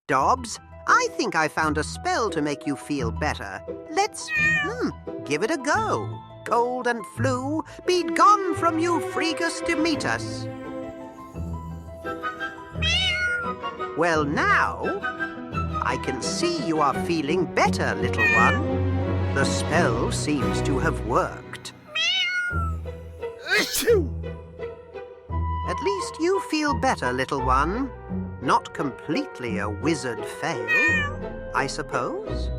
Dobbs, I think I found a spell to make you feel better. Let's give it a go. Cold and flu, be gone from you, Fregus Demetus. Well, now, I can see you are feeling better, little one. The spell seems to have worked. At least you feel better, little one. Not completely a wizard fail, I suppose.